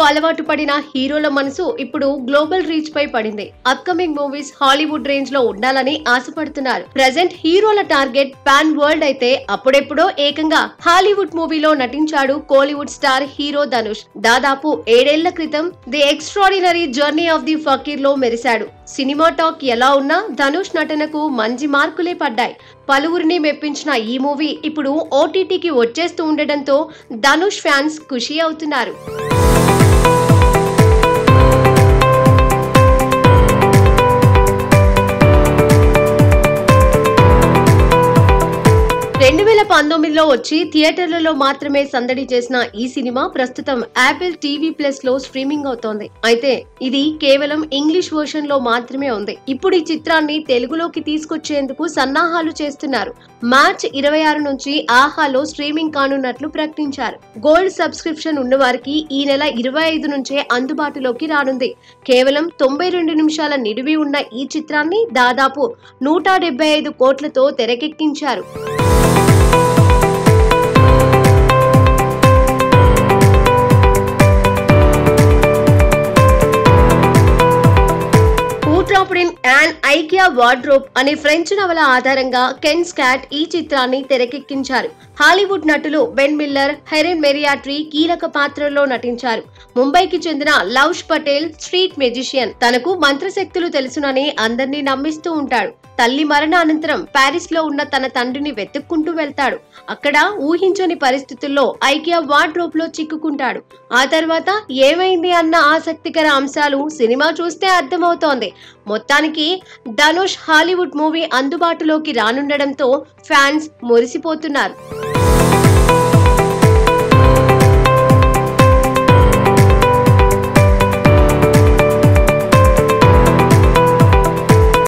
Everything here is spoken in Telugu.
అలవాటు పడిన హీరోల మనసు ఇప్పుడు గ్లోబల్ రీచ్ పై పడింది. అప్కమింగ్ మూవీస్ హాలీవుడ్ రేంజ్ లో ఉండాలని ఆశపడుతున్నారు. ప్రెజెంట్ హీరోల టార్గెట్ పాన్ వరల్డ్ అయితే అప్పుడెప్పుడో ఏకంగా హాలీవుడ్ మూవీలో నటించాడు కోలీవుడ్ స్టార్ హీరో ధనుష్. దాదాపు 7 ఏళ్ల క్రితం the extraordinary journey of the fakir లో మెరిశాడు. సినిమా టాక్ ఎలా ఉన్నా ధనుష్ నటనకు మంచి మార్కులే పడ్డాయి. పలువురిని మెప్పించిన ఈ మూవీ ఇప్పుడు ఓటీటీకి వచ్చేస్తూ ఉండడంతో ధనుష్ ఫ్యాన్స్ ఖుషి అవుతున్నారు. లో వచ్చి థియేటర్లలో మాత్రమే సందడి చేసిన ఈ సినిమా ప్రస్తుతం యాపిల్ టీవీ ప్లస్ లో స్ట్రీమింగ్ అవుతోంది. అయితే ఇది కేవలం ఇంగ్లీష్ వర్షన్ లో మాత్రమే ఉంది. ఇప్పుడు ఈ చిత్రాన్ని తెలుగులోకి తీసుకొచ్చేందుకు సన్నాహాలు చేస్తున్నారు. మార్చ్ 26 నుంచి ఆహాలో స్ట్రీమింగ్ కానున్నట్లు ప్రకటించారు. గోల్డ్ సబ్స్క్రిప్షన్ ఉన్న వారికి ఈ నెల 25 నుంచే అందుబాటులోకి రానుంది. కేవలం 92 నిమిషాల నిడివి ఉన్న ఈ చిత్రాన్ని దాదాపు 175 కోట్లతో తెరకెక్కించారు. అండ్ ఐకియా వార్డ్రోబ్ అనే ఫ్రెంచ్ నవల ఆధారంగా కెన్ స్కాట్ ఈ చిత్రాన్ని తెరకెక్కించారు. హాలీవుడ్ నటులు బెన్ మిల్లర్, హెరెన్ మెరియాట్రీ కీలక పాత్రల్లో నటించారు. ముంబైకి చెందిన లవ్ష్ పటేల్ స్ట్రీట్ మెజిషియన్. తనకు మంత్రశక్తులు తెలుసునని అందరినీ నమ్మిస్తూ ఉంటాడు. తల్లి మరణానంతరం ప్యారిస్ లో ఉన్న తన తండ్రిని వెతుక్కుంటూ వెళ్తాడు. అక్కడ ఊహించని పరిస్థితుల్లో ఐకియా వార్డ్రోబ్ లో చిక్కుకుంటాడు. ఆ తర్వాత ఏమైంది అన్న ఆసక్తికర అంశాలు సినిమా చూస్తే అర్థమవుతోంది. మొత్తానికి ధనుష్ హాలీవుడ్ మూవీ అందుబాటులోకి రానుండడంతో ఫ్యాన్స్ మురిసిపోతున్నారు.